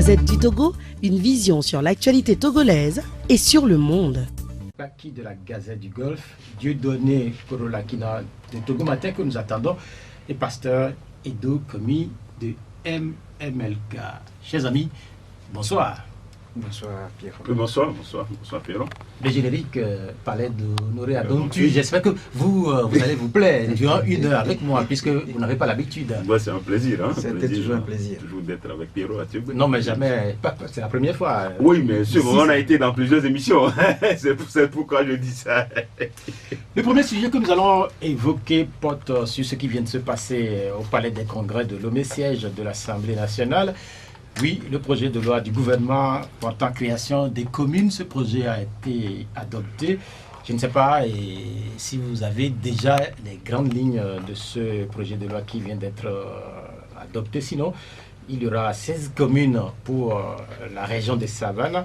Gazette du Togo, une vision sur l'actualité togolaise et sur le monde. Baki de la Gazette du Golfe, Dieudonné Korolakina de Togo Matin que nous attendons, et pasteur Edo Komi de MMLK. Chers amis, bonsoir. Bonsoir Pierre. Bonsoir Pierre. Le générique parlait d'Honoré Adontu. J'espère que vous allez vous plaire durant une heure avec moi, puisque vous n'avez pas l'habitude. Ouais, c'est un plaisir. Hein, c'était toujours un plaisir. Toujours d'être avec Pierrot à Tchèque. Non, mais jamais. C'est la première fois. Oui, mais on a été dans plusieurs émissions. c'est pourquoi je dis ça. Le premier sujet que nous allons évoquer porte sur ce qui vient de se passer au Palais des Congrès de Lomé, siège de l'Assemblée nationale. Oui, le projet de loi du gouvernement portant création des communes, ce projet a été adopté. Je ne sais pas si vous avez déjà les grandes lignes de ce projet de loi qui vient d'être adopté. Sinon, il y aura 16 communes pour la région des Savanes,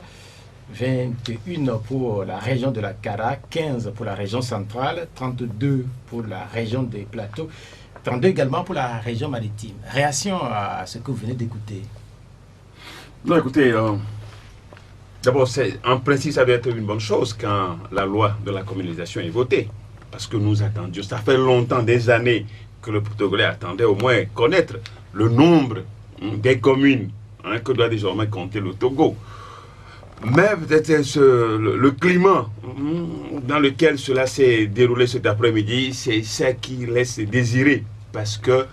21 pour la région de la Kara, 15 pour la région centrale, 32 pour la région des Plateaux, 32 également pour la région maritime. Réaction à ce que vous venez d'écouter. Non, écoutez, d'abord, en principe, ça doit être une bonne chose quand la loi de la communalisation est votée. Parce que nous attendions, ça fait longtemps, des années, que le Togolais attendait au moins connaître le nombre des communes que doit désormais compter le Togo. Mais peut-être le climat dans lequel cela s'est déroulé cet après-midi, c'est ça qui laisse désirer. Parce que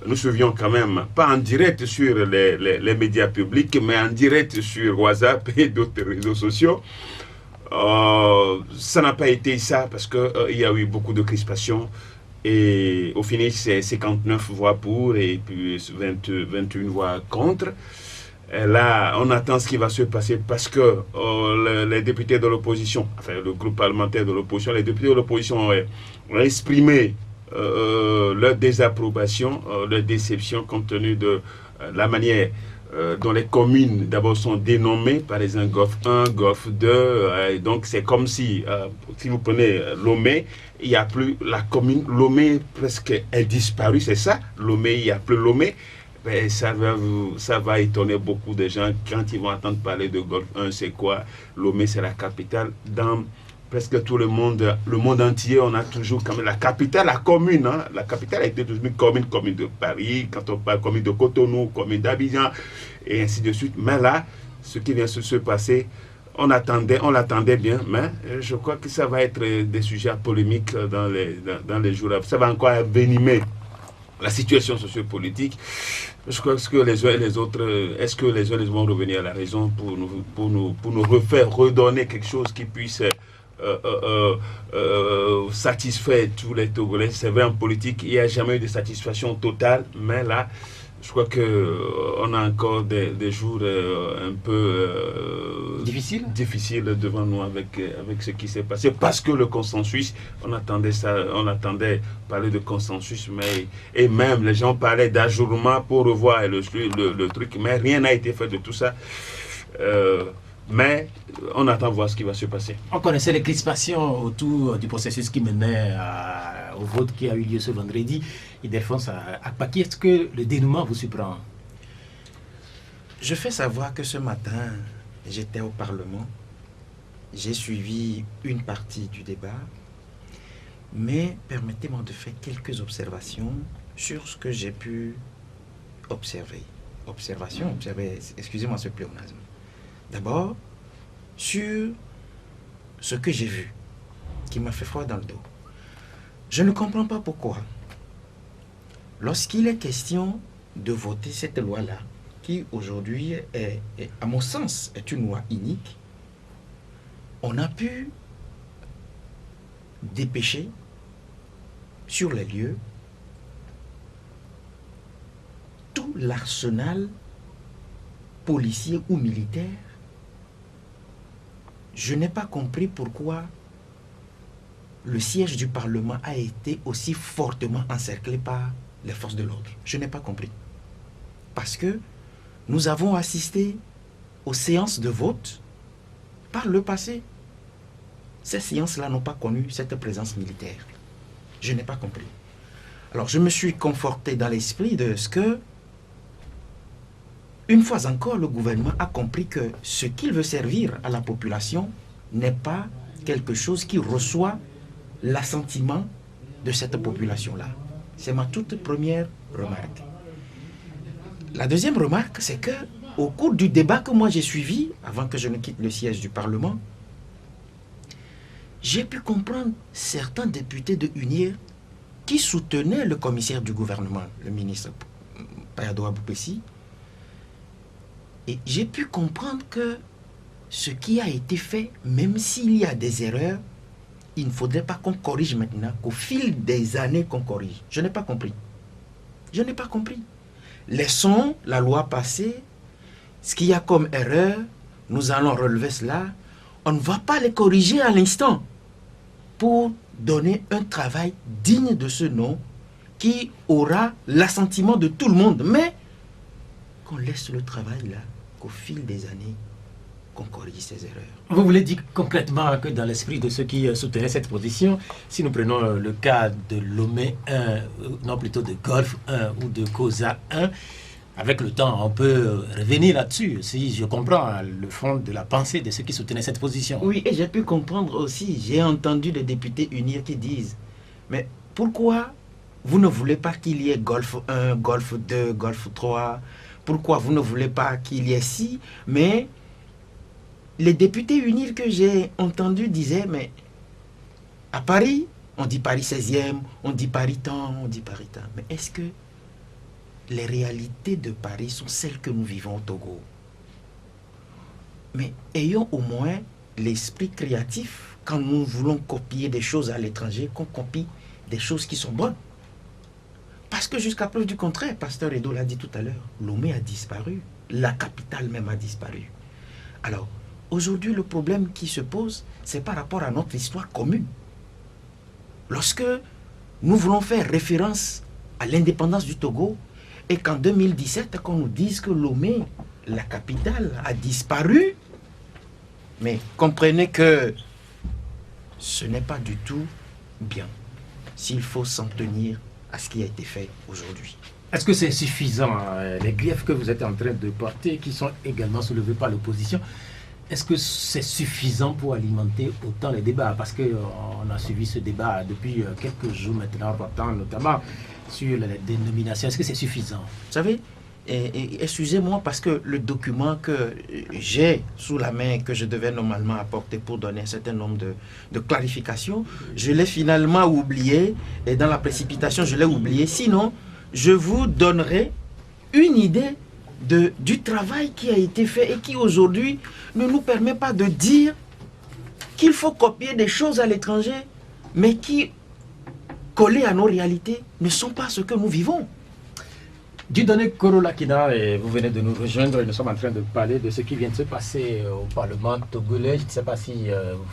nous suivions quand même, pas en direct sur les médias publics, mais en direct sur WhatsApp et d'autres réseaux sociaux. Ça n'a pas été ça parce qu'il y a eu beaucoup de crispations. Et au final, c'est 59 voix pour et puis 21 voix contre. Et là, on attend ce qui va se passer parce que les députés de l'opposition, enfin le groupe parlementaire de l'opposition, les députés de l'opposition ont exprimé leur désapprobation, leur déception compte tenu de la manière dont les communes d'abord sont dénommées, par exemple GOF 1, GOF 2, donc c'est comme si vous prenez Lomé, il n'y a plus la commune, Lomé presque est disparue, c'est ça, Lomé, il n'y a plus Lomé. Ben, ça va étonner beaucoup de gens quand ils vont entendre parler de GOF 1, c'est quoi? Lomé, c'est la capitale. Dans presque tout le monde entier, on a toujours quand même la capitale, la commune. Hein, la capitale a été toujours commune de Paris, quand on parle commune de Cotonou, commune d'Abidjan, et ainsi de suite. Mais là, ce qui vient de se passer, on l'attendait bien, mais je crois que ça va être des sujets polémiques dans les jours. Ça va encore envenimer la situation sociopolitique. Je crois que les uns et les autres, est-ce que les uns et les autres vont revenir à la raison pour nous redonner quelque chose qui puisse satisfaire tous les Togolais. C'est vrai, en politique, il n'y a jamais eu de satisfaction totale, mais là, je crois qu'on a encore des jours un peu difficiles devant nous avec ce qui s'est passé. Parce que le consensus, on attendait parler de consensus, et même les gens parlaient d'ajournement pour revoir le truc, mais rien n'a été fait de tout ça. Mais on attend voir ce qui va se passer. On connaissait les crispations autour du processus qui menait au vote qui a eu lieu ce vendredi. Ildefonse Akpaki, est-ce que le dénouement vous surprend? Je fais savoir que ce matin, j'étais au Parlement. J'ai suivi une partie du débat. Mais permettez-moi de faire quelques observations sur ce que j'ai pu observer. Observer, excusez-moi ce pléonasme. D'abord, sur ce que j'ai vu, qui m'a fait froid dans le dos. Je ne comprends pas pourquoi, lorsqu'il est question de voter cette loi-là, qui aujourd'hui est, à mon sens, est une loi inique, on a pu dépêcher sur les lieux tout l'arsenal policier ou militaire. Je n'ai pas compris pourquoi le siège du Parlement a été aussi fortement encerclé par les forces de l'ordre. Je n'ai pas compris. Parce que nous avons assisté aux séances de vote par le passé. Ces séances-là n'ont pas connu cette présence militaire. Je n'ai pas compris. Alors je me suis conforté dans l'esprit de ce que une fois encore, le gouvernement a compris que ce qu'il veut servir à la population n'est pas quelque chose qui reçoit l'assentiment de cette population-là. C'est ma toute première remarque. La deuxième remarque, c'est que au cours du débat que moi j'ai suivi, avant que je ne quitte le siège du Parlement, j'ai pu comprendre certains députés de UNIR qui soutenaient le commissaire du gouvernement, le ministre Payado Aboupessi. Et j'ai pu comprendre que ce qui a été fait, même s'il y a des erreurs, il ne faudrait pas qu'on corrige maintenant, qu'au fil des années qu'on corrige. Je n'ai pas compris. Je n'ai pas compris. Laissons la loi passer. Ce qu'il y a comme erreur, nous allons relever cela. On ne va pas les corriger à l'instant pour donner un travail digne de ce nom qui aura l'assentiment de tout le monde. Mais qu'on laisse le travail là, qu'au fil des années, qu'on corrige ces erreurs. Vous voulez dire concrètement que dans l'esprit de ceux qui soutenaient cette position, si nous prenons le cas de Lomé 1, non plutôt de Golfe 1 ou de COSA 1, avec le temps, on peut revenir là-dessus, si je comprends le fond de la pensée de ceux qui soutenaient cette position. Oui, et j'ai pu comprendre aussi, j'ai entendu des députés unir qui disent, mais pourquoi vous ne voulez pas qu'il y ait Golfe 1, Golfe 2, Golfe 3? Pourquoi vous ne voulez pas qu'il y ait ci? Mais les députés unir que j'ai entendus disaient, mais à Paris, on dit Paris 16e, on dit Paris temps, on dit Paris temps. Mais est-ce que les réalités de Paris sont celles que nous vivons au Togo? Mais ayons au moins l'esprit créatif quand nous voulons copier des choses à l'étranger, qu'on copie des choses qui sont bonnes. Parce que jusqu'à preuve du contraire, Pasteur Edo l'a dit tout à l'heure, Lomé a disparu, la capitale même a disparu. Alors, aujourd'hui, le problème qui se pose, c'est par rapport à notre histoire commune. Lorsque nous voulons faire référence à l'indépendance du Togo, et qu'en 2017, qu'on nous dise que Lomé, la capitale, a disparu, mais comprenez que ce n'est pas du tout bien, s'il faut s'en tenir à ce qui a été fait aujourd'hui. Est-ce que c'est suffisant, les griefs que vous êtes en train de porter, qui sont également soulevés par l'opposition, est-ce que c'est suffisant pour alimenter autant les débats? Parce qu'on a suivi ce débat depuis quelques jours maintenant, portant notamment sur les dénominations. Est-ce que c'est suffisant? Vous savez, excusez-moi parce que le document que j'ai sous la main, que je devais normalement apporter pour donner un certain nombre de clarifications, je l'ai finalement oublié, et dans la précipitation, je l'ai oublié. Sinon, je vous donnerai une idée du travail qui a été fait et qui aujourd'hui ne nous permet pas de dire qu'il faut copier des choses à l'étranger, mais qui, collées à nos réalités, ne sont pas ce que nous vivons. Dieudonné Korolakina, vous venez de nous rejoindre et nous sommes en train de parler de ce qui vient de se passer au Parlement togolais. Je ne sais pas si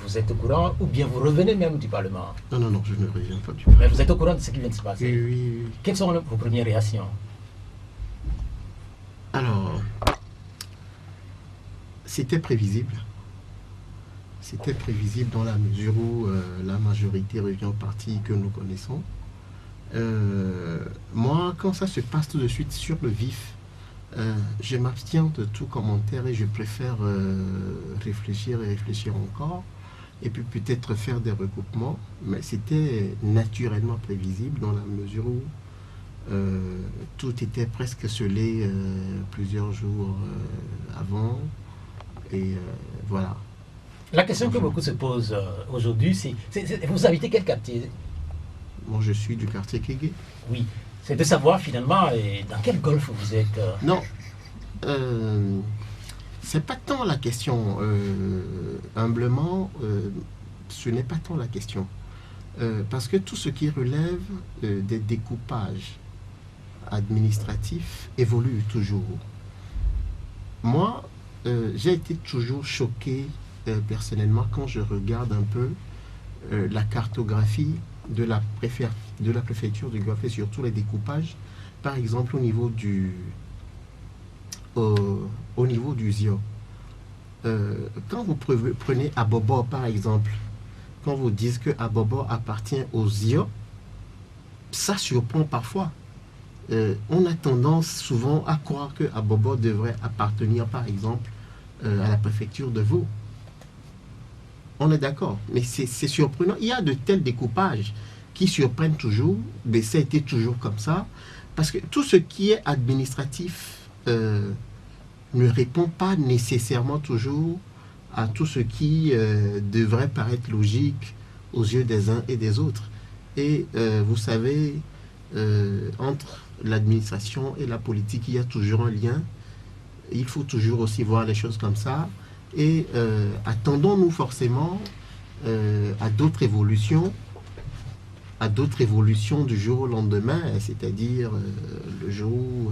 vous êtes au courant ou bien vous revenez même du Parlement. Non, je ne reviens pas du Parlement. Mais vous êtes au courant de ce qui vient de se passer? Oui. Quelles sont vos premières réactions? Alors, c'était prévisible. C'était prévisible dans la mesure où la majorité revient au parti que nous connaissons. Moi, quand ça se passe tout de suite sur le vif, je m'abstiens de tout commentaire et je préfère réfléchir encore et puis peut-être faire des recoupements. Mais c'était naturellement prévisible dans la mesure où tout était presque scellé plusieurs jours avant et voilà. La question que beaucoup se posent aujourd'hui, c'est vous habitez quel quartier? Moi, je suis du quartier Kégué. Oui, c'est de savoir finalement dans quel golfe vous êtes. Non, c'est pas tant la question. Humblement, ce n'est pas tant la question. Parce que tout ce qui relève des découpages administratifs évolue toujours. Moi, j'ai été toujours choqué personnellement quand je regarde un peu la cartographie de la préfecture du Golfe et surtout les découpages, par exemple au niveau du ZIO. Quand vous prenez Abobo par exemple, quand vous dites que Abobo appartient au ZIO, ça surprend parfois. on a tendance souvent à croire que Abobo devrait appartenir, par exemple, à la préfecture de Vaud. On est d'accord, mais c'est surprenant. Il y a de tels découpages qui surprennent toujours, mais ça a été toujours comme ça, parce que tout ce qui est administratif ne répond pas nécessairement toujours à tout ce qui devrait paraître logique aux yeux des uns et des autres. Et vous savez, entre l'administration et la politique, il y a toujours un lien. Il faut toujours aussi voir les choses comme ça. Et attendons-nous forcément à d'autres évolutions du jour au lendemain, c'est-à-dire le jour où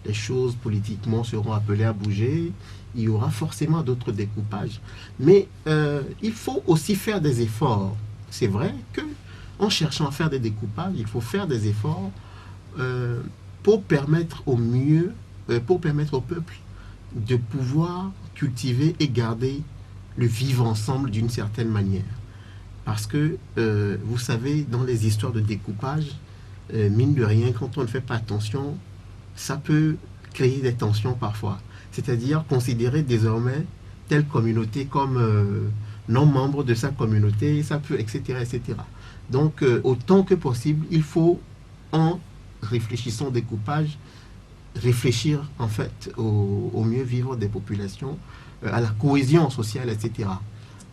les choses politiquement seront appelées à bouger, il y aura forcément d'autres découpages. Mais il faut aussi faire des efforts. C'est vrai que en cherchant à faire des découpages, il faut faire des efforts pour permettre au mieux, pour permettre au peuple de pouvoir cultiver et garder le vivre ensemble d'une certaine manière. Parce que, vous savez, dans les histoires de découpage, mine de rien, quand on ne fait pas attention, ça peut créer des tensions parfois. C'est-à-dire considérer désormais telle communauté comme non membre de sa communauté, ça peut, etc., etc. Donc, autant que possible, il faut, en réfléchissant au découpage, réfléchir en fait au mieux vivre des populations, à la cohésion sociale, etc.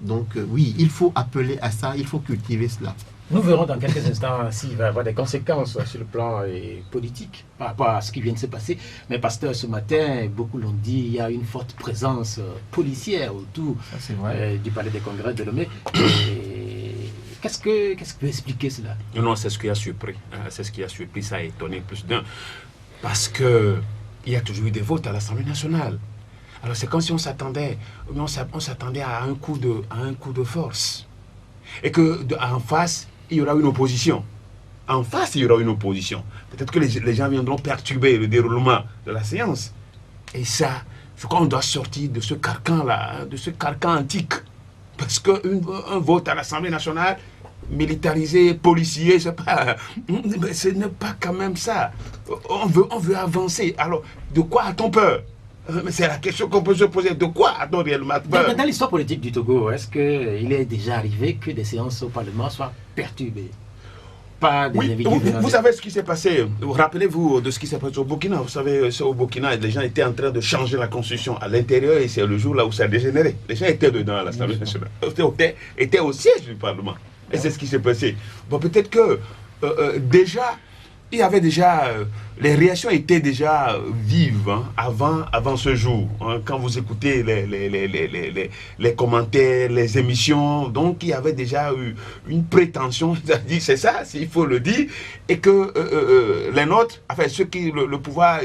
Donc oui, il faut appeler à ça, il faut cultiver cela. Nous verrons dans quelques instants s'il va y avoir des conséquences sur le plan politique par rapport à ce qui vient de se passer. Mais pasteur, ce matin, beaucoup l'ont dit, il y a une forte présence policière autour du palais des congrès de Lomé. Qu'est-ce que peut expliquer cela? Non, c'est ce qui a surpris. C'est ce qui a surpris, ça a étonné plus d'un. Parce qu'il y a toujours eu des votes à l'Assemblée nationale. Alors c'est comme si on s'attendait à un coup de force. Et qu'en face, il y aura une opposition. En face, il y aura une opposition. Peut-être que les gens viendront perturber le déroulement de la séance. Et ça, je crois qu'on doit sortir de ce carcan-là, de ce carcan antique. Parce qu'un vote à l'Assemblée nationale, militarisé, policier, ce n'est pas quand même ça. On veut avancer. Alors, de quoi a-t-on peur? Mais c'est la question qu'on peut se poser. De quoi a-t-on réellement peur? Dans l'histoire politique du Togo, est-ce qu'il est déjà arrivé que des séances au Parlement soient perturbées par des individus? Vous savez ce qui s'est passé. Rappelez-vous de ce qui s'est passé au Burkina. Vous savez, au Burkina, les gens étaient en train de changer la constitution à l'intérieur et c'est le jour là où ça a dégénéré. Les gens étaient dedans à l'Assemblée nationale. Étaient au siège du Parlement. Et c'est ce qui s'est passé. Bon, peut-être que déjà, il y avait déjà... les réactions étaient déjà vives hein, avant ce jour. Hein, quand vous écoutez les commentaires, les émissions, donc il y avait déjà eu une prétention, c'est-à-dire c'est ça, il faut le dire, et que les nôtres, enfin ceux qui le pouvoir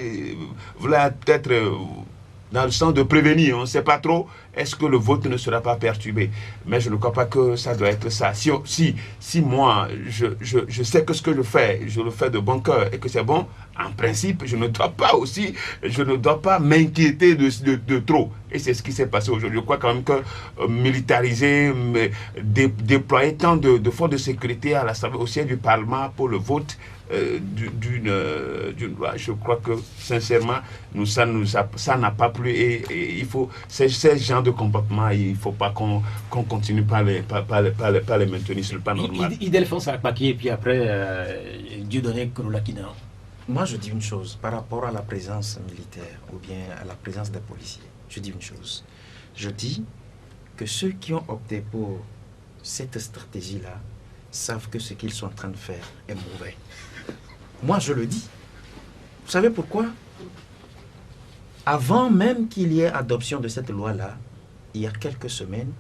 voulaient peut-être dans le sens de prévenir, on ne sait pas trop, est-ce que le vote ne sera pas perturbé? Mais je ne crois pas que ça doit être ça. Si moi, je sais que ce que je le fais de bon cœur et que c'est bon, en principe, je ne dois pas m'inquiéter de trop. Et c'est ce qui s'est passé aujourd'hui. Je crois quand même que militariser, déployer tant de forces de sécurité à l'Assemblée, au siège du Parlement pour le vote d'une loi, je crois que sincèrement, ça n'a pas plu et il faut ces gens de comportement, il ne faut pas qu'on continue par les maintenir sur le plan normal. Idelphonse Akpaki et puis après Dieudonné Kololakina. Moi, je dis une chose par rapport à la présence militaire ou bien à la présence des policiers. Je dis une chose. Je dis que ceux qui ont opté pour cette stratégie-là savent que ce qu'ils sont en train de faire est mauvais. Moi, je le dis. Vous savez pourquoi? Avant même qu'il y ait adoption de cette loi-là, il y a quelques semaines,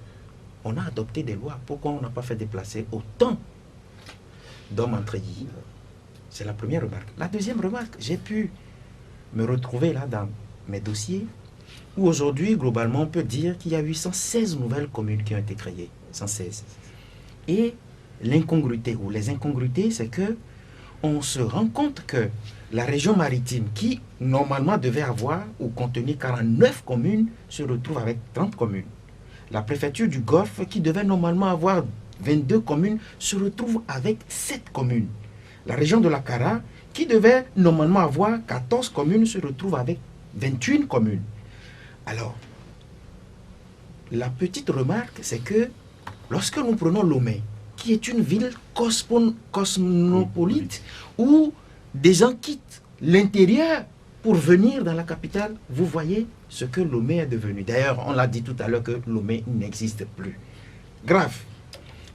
on a adopté des lois. Pourquoi on n'a pas fait déplacer autant d'hommes entre guillemets? C'est la première remarque. La deuxième remarque, j'ai pu me retrouver là dans mes dossiers où aujourd'hui, globalement, on peut dire qu'il y a eu 116 nouvelles communes qui ont été créées. 116. Et l'incongruité ou les incongruités, c'est que on se rend compte que la région maritime, qui normalement devait avoir ou contenir 49 communes, se retrouve avec 30 communes. La préfecture du Golfe, qui devait normalement avoir 22 communes, se retrouve avec 7 communes. La région de la Kara, qui devait normalement avoir 14 communes se retrouve avec 21 communes. Alors, la petite remarque, c'est que lorsque nous prenons Lomé, qui est une ville cosmopolite, où des gens quittent l'intérieur pour venir dans la capitale, vous voyez ce que Lomé est devenu. D'ailleurs, on l'a dit tout à l'heure que Lomé n'existe plus. Grave.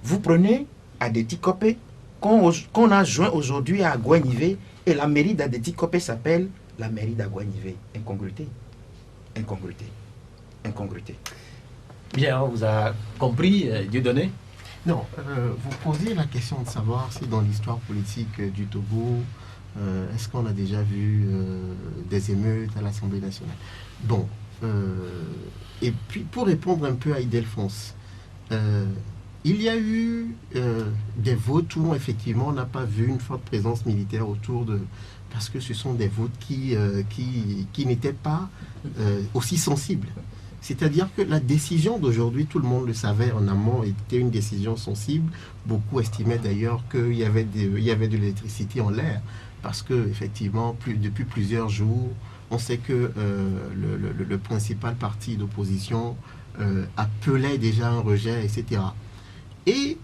Vous prenez Adéti-Kopé, qu'on a joint aujourd'hui à Agouanivé, et la mairie d'Adéti-Kopé s'appelle la mairie d'Agouanivé. Incongruité. Incongruité. Incongruité. Bien, on vous a compris, Dieudonné? Non, vous posez la question de savoir si dans l'histoire politique du Togo, est-ce qu'on a déjà vu des émeutes à l'Assemblée nationale? Bon, et puis pour répondre un peu à Ildefonse, il y a eu des votes où effectivement on n'a pas vu une forte présence militaire autour de... Parce que ce sont des votes qui n'étaient pas aussi sensibles. C'est-à-dire que la décision d'aujourd'hui, tout le monde le savait en amont, était une décision sensible. Beaucoup estimaient d'ailleurs qu'il y avait de l'électricité en l'air, parce que effectivement, depuis plusieurs jours, on sait que le principal parti d'opposition appelait déjà un rejet, etc. Et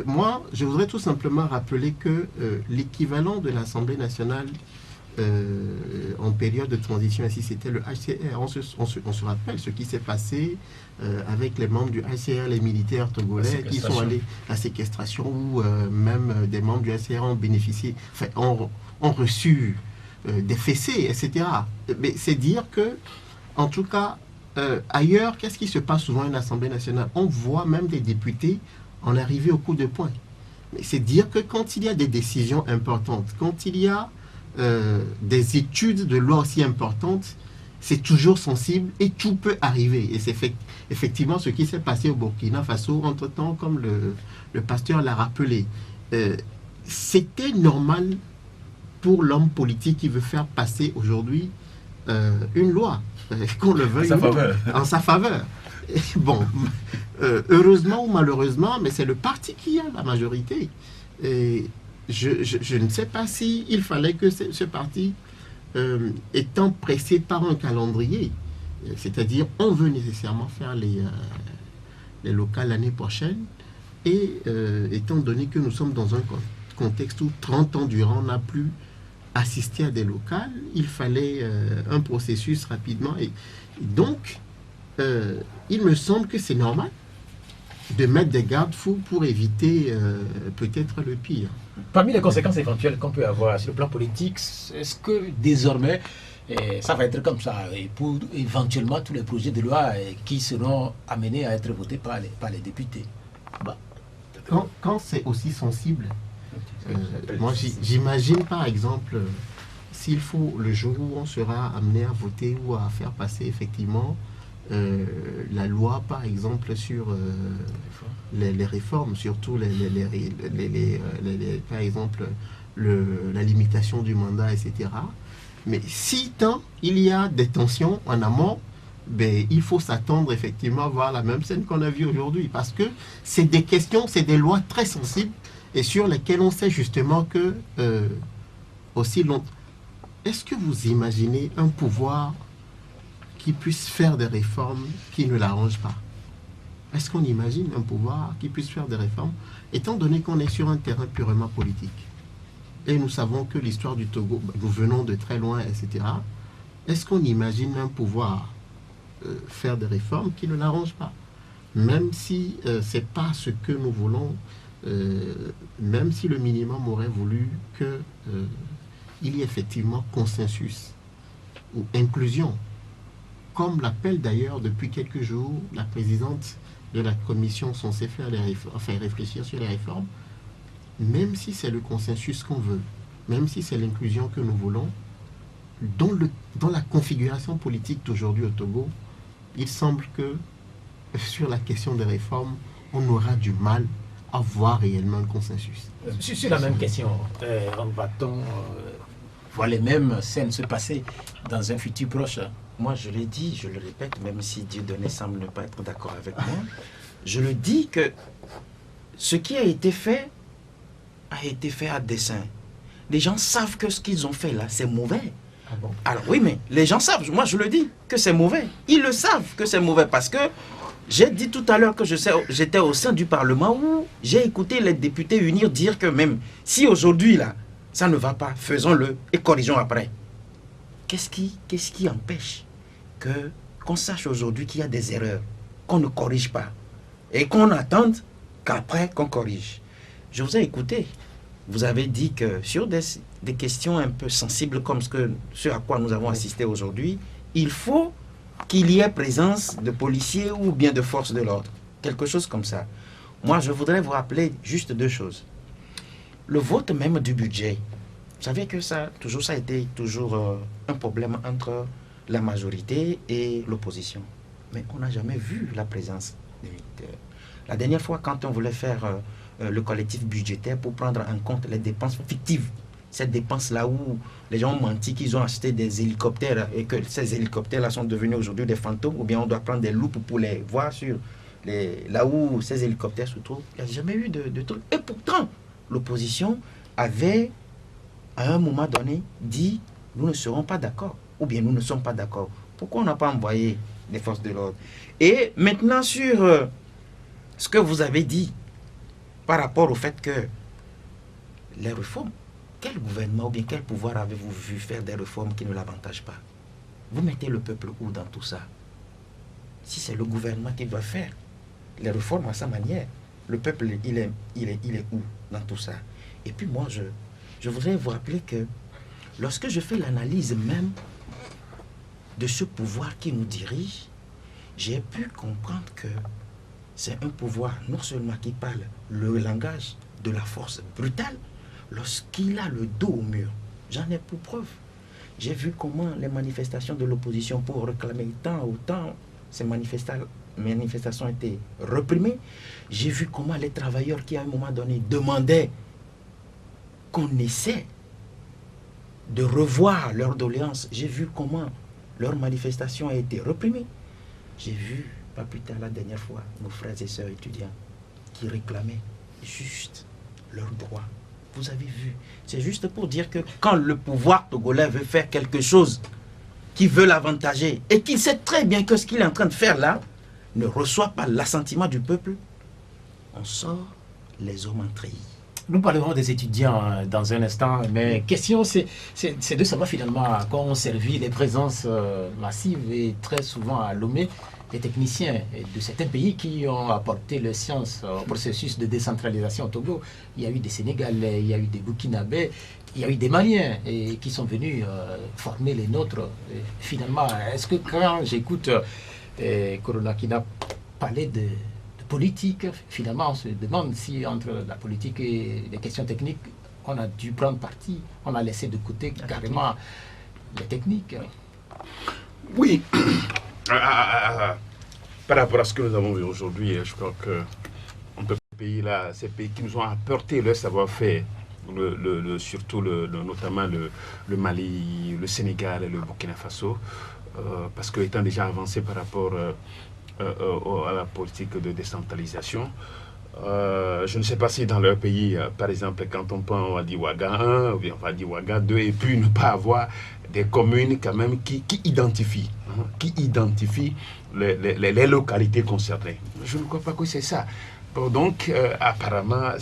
moi, je voudrais tout simplement rappeler que l'équivalent de l'Assemblée nationale en période de transition, ainsi c'était le HCR. On se rappelle ce qui s'est passé avec les membres du HCR, les militaires togolais qui sont allés à séquestration, où même des membres du HCR ont bénéficié, enfin, ont reçu des fessées, etc. Mais c'est dire que, en tout cas, ailleurs, qu'est-ce qui se passe souvent à une Assemblée nationale? On voit même des députés en arriver au coup de poing. Mais c'est dire que quand il y a des décisions importantes, quand il y a des études de loi aussi importantes, c'est toujours sensible et tout peut arriver. Et c'est effectivement ce qui s'est passé au Burkina Faso, entre-temps, comme le pasteur l'a rappelé. C'était normal pour l'homme politique qui veut faire passer aujourd'hui une loi, qu'on le veuille en sa faveur. Et bon, heureusement ou malheureusement, mais c'est le parti qui a la majorité. Et je ne sais pas si il fallait que ce parti, étant pressé par un calendrier, c'est-à-dire on veut nécessairement faire les locales l'année prochaine, et étant donné que nous sommes dans un contexte où 30 ans durant on n'a plus assisté à des locales, il fallait un processus rapidement. Et donc, il me semble que c'est normal de mettre des garde-fous pour éviter peut-être le pire. Parmi les conséquences éventuelles qu'on peut avoir sur le plan politique, est-ce que désormais ça va être comme ça et pour éventuellement tous les projets de loi qui seront amenés à être votés par les députés? Bah, quand c'est aussi sensible, moi j'imagine par exemple s'il faut le jour où on sera amené à voter ou à faire passer effectivement la loi par exemple sur les réformes, surtout par exemple la limitation du mandat, etc. Mais si tant il y a des tensions en amont, ben, il faut s'attendre effectivement à voir la même scène qu'on a vue aujourd'hui, parce que c'est des questions, c'est des lois très sensibles et sur lesquelles on sait justement que aussi longtemps. Est-ce que vous imaginez un pouvoir qui puisse faire des réformes qui ne l'arrangent pas? Est-ce qu'on imagine un pouvoir qui puisse faire des réformes, étant donné qu'on est sur un terrain purement politique? Et nous savons que l'histoire du Togo, nous venons de très loin, etc. Est-ce qu'on imagine un pouvoir faire des réformes qui ne l'arrangent pas? Même si ce n'est pas ce que nous voulons, même si le minimum aurait voulu qu'il y ait effectivement consensus ou inclusion, comme l'appelle d'ailleurs depuis quelques jours la présidente de la commission censée faire réfléchir sur les réformes, même si c'est le consensus qu'on veut, même si c'est l'inclusion que nous voulons, dans la configuration politique d'aujourd'hui au Togo, il semble que sur la question des réformes, on aura du mal à voir réellement le consensus. Sur la même question, va-t-on voir les mêmes scènes se passer dans un futur proche? Moi, je l'ai dit, je le répète, même si Dieudonné semble ne pas être d'accord avec moi, je le dis que ce qui a été fait à dessein. les gens savent que ce qu'ils ont fait là, c'est mauvais. Ah bon? Alors oui, mais les gens savent, moi je le dis, que c'est mauvais. Ils le savent que c'est mauvais parce que j'ai dit tout à l'heure que j'étais au sein du Parlement où j'ai écouté les députés unir dire que même si aujourd'hui là, ça ne va pas, faisons-le et corrigeons après. Qu'est-ce qui empêche qu'on sache aujourd'hui qu'il y a des erreurs, qu'on ne corrige pas et qu'on attende qu'après qu'on corrige? Je vous ai écouté. Vous avez dit que sur des questions un peu sensibles comme ce à quoi nous avons assisté aujourd'hui, il faut qu'il y ait présence de policiers ou bien de forces de l'ordre. Quelque chose comme ça. Moi, je voudrais vous rappeler juste deux choses. Le vote même du budget. Vous savez que ça a été toujours un problème entre la majorité et l'opposition. Mais on n'a jamais vu la présence des militaires. La dernière fois, quand on voulait faire le collectif budgétaire pour prendre en compte les dépenses fictives, cette dépense-là où les gens ont menti qu'ils ont acheté des hélicoptères et que ces hélicoptères-là sont devenus aujourd'hui des fantômes, ou bien on doit prendre des loupes pour les voir sur là où ces hélicoptères se trouvent. Il n'y a jamais eu de truc. Et pourtant, l'opposition avait, à un moment donné, dit « nous ne serons pas d'accord » ou bien « nous ne sommes pas d'accord ». Pourquoi on n'a pas envoyé des forces de l'ordre? Et maintenant, sur ce que vous avez dit par rapport au fait que les réformes, quel gouvernement ou bien quel pouvoir avez-vous vu faire des réformes qui ne l'avantagent pas? Vous mettez le peuple où dans tout ça? Si c'est le gouvernement qui doit faire les réformes à sa manière, le peuple, il est où dans tout ça? Et puis moi, je voudrais vous rappeler que lorsque je fais l'analyse même de ce pouvoir qui nous dirige, j'ai pu comprendre que c'est un pouvoir non seulement qui parle le langage de la force brutale, lorsqu'il a le dos au mur. J'en ai pour preuve. J'ai vu comment les manifestations de l'opposition pour réclamer autant ces manifestations étaient réprimées. J'ai vu comment les travailleurs qui à un moment donné demandaient qu'on essaie de revoir leurs doléances. J'ai vu comment leur manifestation a été réprimée. J'ai vu, pas plus tard la dernière fois, nos frères et sœurs étudiants qui réclamaient juste leurs droits. Vous avez vu, c'est juste pour dire que quand le pouvoir togolais veut faire quelque chose qui veut l'avantager et qu'il sait très bien que ce qu'il est en train de faire là ne reçoit pas l'assentiment du peuple, on sort les hommes en treillis. Nous parlerons des étudiants dans un instant, mais question c'est de savoir finalement à quoi ont servi les présences massives et très souvent à Lomé des techniciens de certains pays qui ont apporté leur science au processus de décentralisation au Togo. Il y a eu des Sénégalais, il y a eu des Burkinabés, il y a eu des Maliens qui sont venus former les nôtres. Et finalement, est-ce que quand j'écoute Corona Kina parler de politique, finalement on se demande si entre la politique et les questions techniques, on a dû prendre parti, on a laissé de côté carrément les techniques. Oui. Par rapport à ce que nous avons vu aujourd'hui, je crois que ces pays qui nous ont apporté leur savoir-faire, surtout notamment le Mali, le Sénégal et le Burkina Faso, parce qu'étant déjà avancé par rapport à la politique de décentralisation, je ne sais pas si dans leur pays, par exemple, quand on prend on va dire Ouaga 1, ou bien on va dire Ouaga 2, et puis ne pas avoir des communes quand même qui identifient les localités concernées. Je ne crois pas que c'est ça. Bon, donc, apparemment,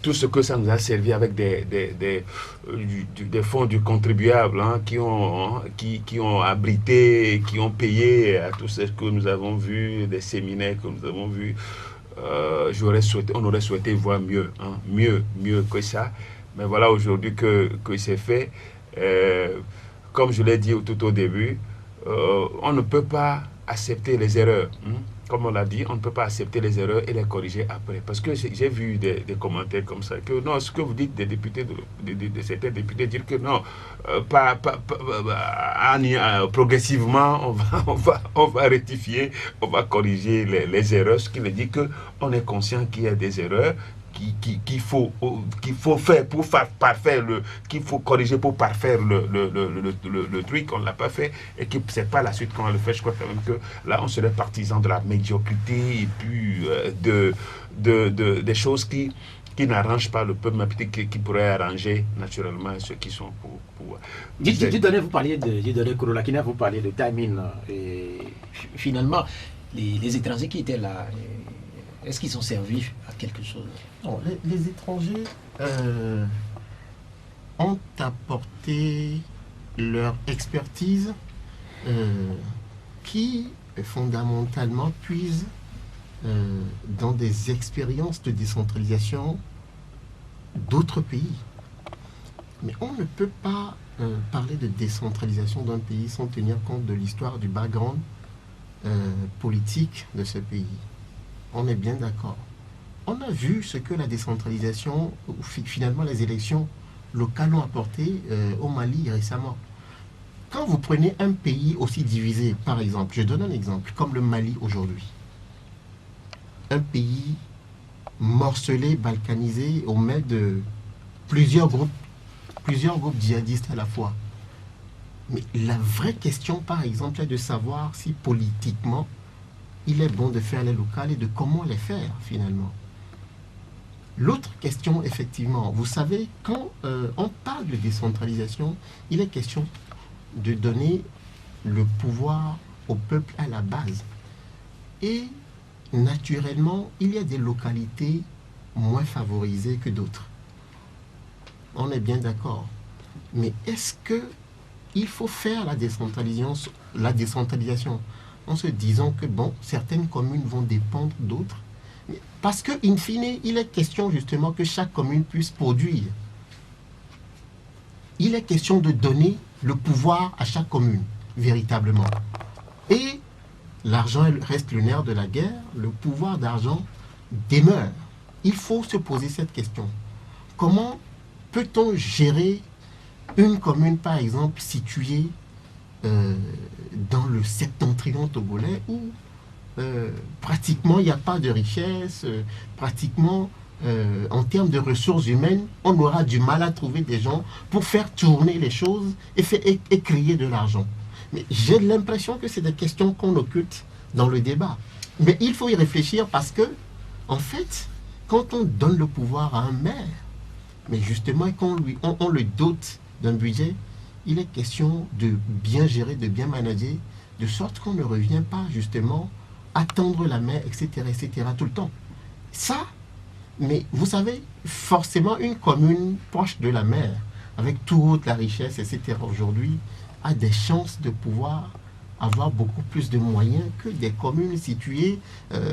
tout ce que ça nous a servi avec des fonds du contribuable qui ont abrité, qui ont payé à tout ce que nous avons vu, des séminaires que nous avons vus, on aurait souhaité voir mieux, mieux que ça. Mais voilà aujourd'hui que c'est fait. Comme je l'ai dit tout au début, on ne peut pas accepter les erreurs. Comme on l'a dit, on ne peut pas accepter les erreurs et les corriger après. Parce que j'ai vu des commentaires comme ça, que non, ce que vous dites des députés, de certains députés, dire que non, progressivement, on va rectifier, on va corriger les erreurs, ce qui veut dire qu'on est conscient qu'il y a des erreurs, qu'il faut faire pour parfaire qu'il faut corriger pour parfaire le truc, on ne l'a pas fait et que c'est pas la suite qu'on va le faire. Je crois quand même que là on serait partisan de la médiocrité et puis des choses qui qui n'arrange pas le peuple, mais qui pourrait arranger naturellement ceux qui sont pour Vous parliez de Dieudonné Kouroulakina, vous parliez de Tamine. Et finalement, les étrangers qui étaient là, est-ce qu'ils ont servi à quelque chose? Non, les étrangers ont apporté leur expertise qui fondamentalement puise dans des expériences de décentralisation d'autres pays. Mais on ne peut pas parler de décentralisation d'un pays sans tenir compte de l'histoire, du background politique de ce pays. On est bien d'accord. On a vu ce que la décentralisation, ou finalement les élections locales ont apporté au Mali récemment. Quand vous prenez un pays aussi divisé, par exemple, je donne un exemple, comme le Mali aujourd'hui, un pays morcelé, balkanisé, au mail de plusieurs groupes djihadistes à la fois. Mais la vraie question, par exemple, est de savoir si politiquement, il est bon de faire les locales et de comment les faire, finalement. L'autre question, effectivement, vous savez, quand on parle de décentralisation, il est question de donner le pouvoir au peuple à la base. Et naturellement, il y a des localités moins favorisées que d'autres. On est bien d'accord. Mais est-ce qu'il faut faire la décentralisation en se disant que, bon, certaines communes vont dépendre d'autres? Parce que, in fine, il est question justement que chaque commune puisse produire. Il est question de donner le pouvoir à chaque commune, véritablement. Et l'argent reste le nerf de la guerre, le pouvoir d'argent demeure. Il faut se poser cette question. Comment peut-on gérer une commune, par exemple, située dans le septentrion togolais où pratiquement il n'y a pas de richesse, pratiquement en termes de ressources humaines, on aura du mal à trouver des gens pour faire tourner les choses et créer de l'argent. Mais j'ai l'impression que c'est des questions qu'on occulte dans le débat. Mais il faut y réfléchir parce que, en fait, quand on donne le pouvoir à un maire, mais justement, quand on le dote d'un budget, il est question de bien gérer, de bien manager, de sorte qu'on ne revient pas justement à tendre la main, etc., tout le temps. Ça, mais vous savez, forcément, une commune proche de la mer, avec toute la richesse, etc., aujourd'hui, a des chances de pouvoir avoir beaucoup plus de moyens que des communes situées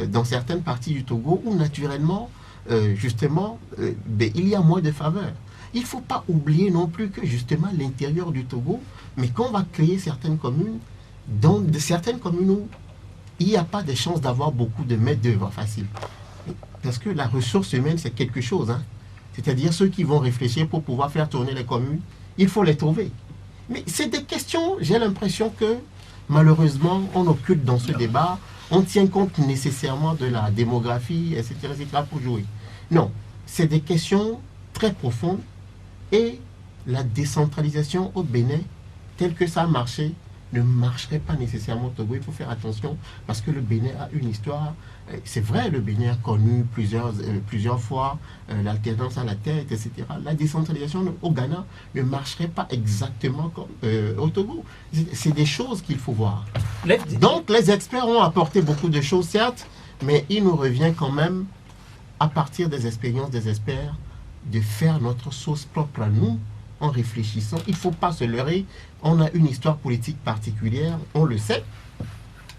dans certaines parties du Togo où, naturellement, justement, il y a moins de faveurs. Il ne faut pas oublier non plus que, justement, l'intérieur du Togo, mais quand on va créer certaines communes, dans certaines communes où il n'y a pas de chance d'avoir beaucoup de main-d'œuvre facile. Parce que la ressource humaine, c'est quelque chose. Hein. C'est-à-dire ceux qui vont réfléchir pour pouvoir faire tourner les communes, il faut les trouver. Mais c'est des questions, j'ai l'impression que, malheureusement, on occulte dans ce débat, on tient compte nécessairement de la démographie, etc., pour jouer. Non, c'est des questions très profondes et la décentralisation au Bénin, telle que ça a marché, ne marcherait pas nécessairement au Togo. Il faut faire attention parce que le Bénin a une histoire. C'est vrai, le Bénin a connu plusieurs fois l'alternance à la tête, etc. La décentralisation au Ghana ne marcherait pas exactement comme au Togo. C'est des choses qu'il faut voir. Donc, les experts ont apporté beaucoup de choses, certes, mais il nous revient quand même, à partir des expériences des experts, de faire notre sauce propre à nous, en réfléchissant. Il ne faut pas se leurrer. On a une histoire politique particulière, on le sait.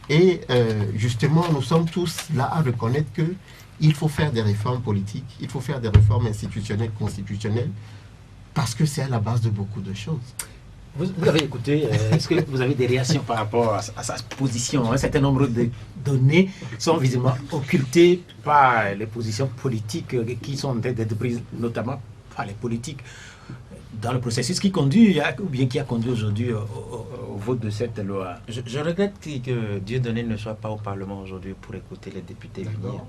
Et justement, nous sommes tous là à reconnaître qu'il faut faire des réformes politiques, il faut faire des réformes institutionnelles, constitutionnelles, parce que c'est à la base de beaucoup de choses. Vous avez écouté, est-ce que vous avez des réactions par rapport à sa position? Un certain nombre de données sont visiblement occultées par les positions politiques qui sont en train d'être prises, notamment par les politiques, dans le processus qui conduit, ou bien qui a conduit aujourd'hui au vote de cette loi. Je regrette que Dieudonné ne soit pas au Parlement aujourd'hui pour écouter les députés venir.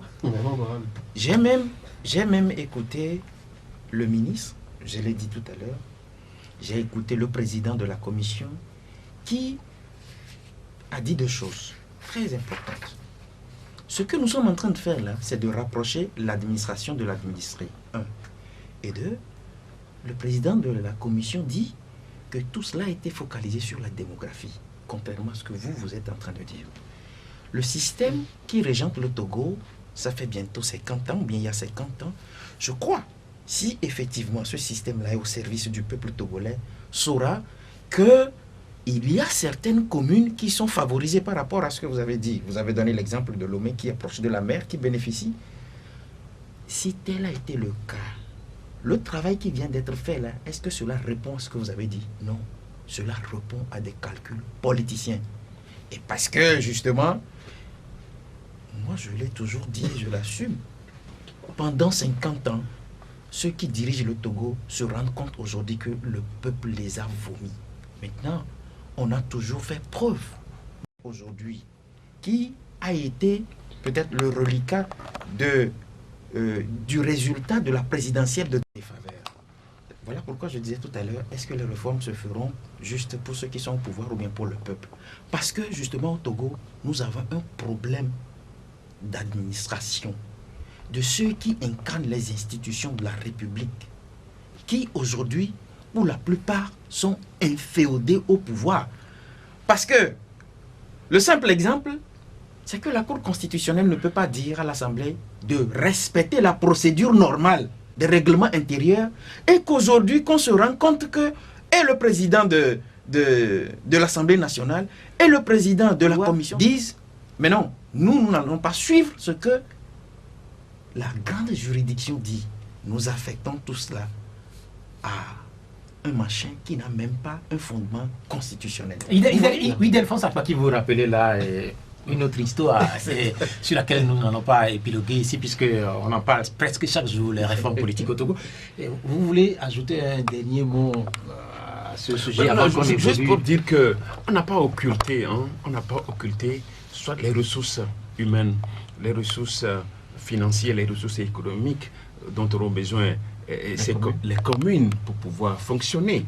J'ai même écouté le ministre, je l'ai dit tout à l'heure, j'ai écouté le président de la commission qui a dit deux choses très importantes. Ce que nous sommes en train de faire là, c'est de rapprocher l'administration de l'administré. un. Et deux, le président de la commission dit que tout cela a été focalisé sur la démographie, contrairement à ce que vous êtes en train de dire. Le système qui régente le Togo, ça fait bientôt 50 ans, ou bien il y a 50 ans, je crois, si effectivement ce système-là est au service du peuple togolais, saura que il y a certaines communes qui sont favorisées par rapport à ce que vous avez dit. Vous avez donné l'exemple de Lomé qui est proche de la mer, qui bénéficie. Si tel a été le cas, le travail qui vient d'être fait là, est-ce que cela répond à ce que vous avez dit? Non, cela répond à des calculs politiciens. Et parce que justement, moi je l'ai toujours dit, je l'assume, pendant 50 ans, ceux qui dirigent le Togo se rendent compte aujourd'hui que le peuple les a vomis. Maintenant, on a toujours fait preuve aujourd'hui qui a été peut-être le reliquat du résultat de la présidentielle de défaveur. Voilà pourquoi je disais tout à l'heure, est-ce que les réformes se feront juste pour ceux qui sont au pouvoir ou bien pour le peuple? Parce que justement au Togo, nous avons un problème d'administration, de ceux qui incarnent les institutions de la République, qui aujourd'hui, pour la plupart, sont inféodés au pouvoir. Parce que le simple exemple, c'est que la Cour constitutionnelle ne peut pas dire à l'Assemblée de respecter la procédure normale des règlements intérieurs et qu'aujourd'hui, qu'on se rend compte que et le président de l'Assemblée nationale et le président de la commission disent mais non, nous n'allons pas suivre ce que la grande juridiction dit. Nous affectons tout cela à un machin qui n'a même pas un fondement constitutionnel. Oui, Delphonse, à quoi qui vous rappelez là une autre histoire sur laquelle nous n'allons pas épiloguer ici, puisqu'on en parle presque chaque jour, les réformes politiques au Togo. Et vous voulez ajouter un dernier mot à ce sujet? Juste pour dire qu'on n'a pas occulté, on n'a pas occulté soit les ressources humaines, les ressources financières, les ressources économiques dont auront besoin les communes pour pouvoir fonctionner.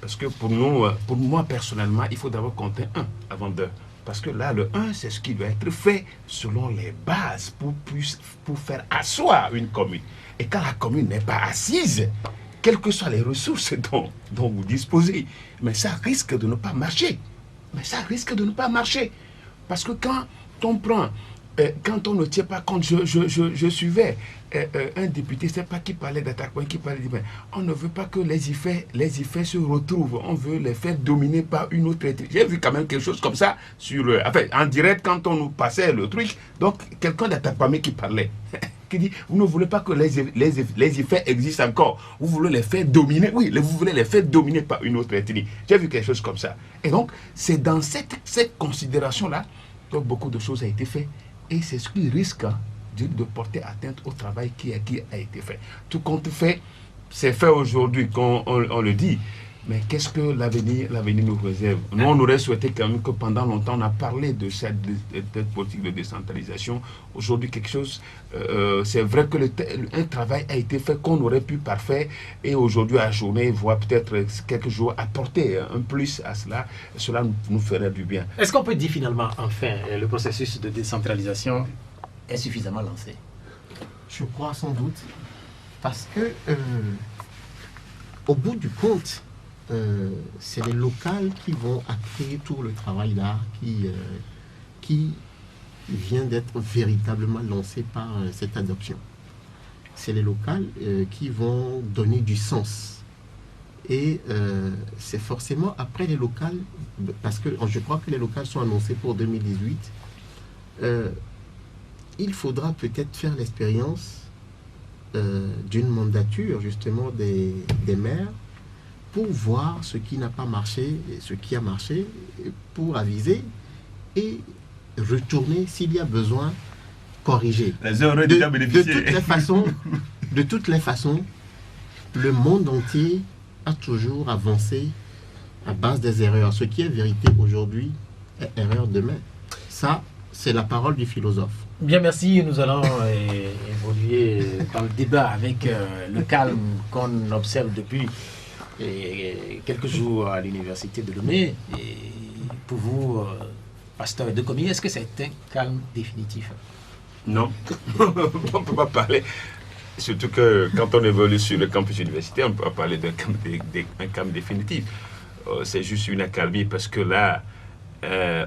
Parce que pour moi personnellement, il faut d'abord compter un avant deux. Parce que là, le 1, c'est ce qui doit être fait selon les bases pour faire asseoir une commune. Et quand la commune n'est pas assise, quelles que soient les ressources dont vous disposez, mais ça risque de ne pas marcher. Parce que quand on ne tient pas compte, je suivais un député, c'est pas qui parlait d'attaque, qui parlait de... On ne veut pas que les effets se retrouvent, on veut les faire dominer par une autre... J'ai vu quand même quelque chose comme ça en direct quand on nous passait le truc, donc quelqu'un d'Atakpamé qui parlait, qui dit, vous ne voulez pas que les effets existent encore, vous voulez les faire dominer, vous voulez les faire dominer par une autre ethnie. J'ai vu quelque chose comme ça. Et donc, c'est dans cette considération-là que beaucoup de choses ont été faites. Et c'est ce qui risque de porter atteinte au travail qui a été fait. Tout compte fait, c'est fait aujourd'hui, on le dit. Mais qu'est-ce que l'avenir nous réserve? Nous, on aurait souhaité quand même que pendant longtemps, on a parlé de cette politique de décentralisation. Aujourd'hui, quelque chose, c'est vrai que un travail a été fait qu'on aurait pu parfaire et aujourd'hui, à journée, voire peut-être quelques jours, apporter un plus à cela. Cela nous ferait du bien. Est-ce qu'on peut dire finalement, enfin, le processus de décentralisation est suffisamment lancé? Je crois sans doute. Parce que, au bout du compte, c'est les locales qui vont appuyer tout le travail là qui vient d'être véritablement lancé par cette adoption. C'est les locales qui vont donner du sens. Et c'est forcément après les locales, parce que je crois que les locales sont annoncées pour 2018, il faudra peut-être faire l'expérience d'une mandature justement des maires pour voir ce qui n'a pas marché, et ce qui a marché, pour aviser et retourner s'il y a besoin, corriger. De toutes les façons, le monde entier a toujours avancé à base des erreurs. Ce qui est vérité aujourd'hui est erreur demain. Ça, c'est la parole du philosophe. Bien, merci. Nous allons évoluer dans le débat avec le calme qu'on observe depuis quelques jours à l'université de Lomé. Et pour vous, pasteur de Komi, est-ce que c'est un calme définitif? Non, on ne peut pas parler. Surtout que quand on évolue sur le campus universitaire, on peut pas parler d'un camp définitif. C'est juste une accalmie parce que là,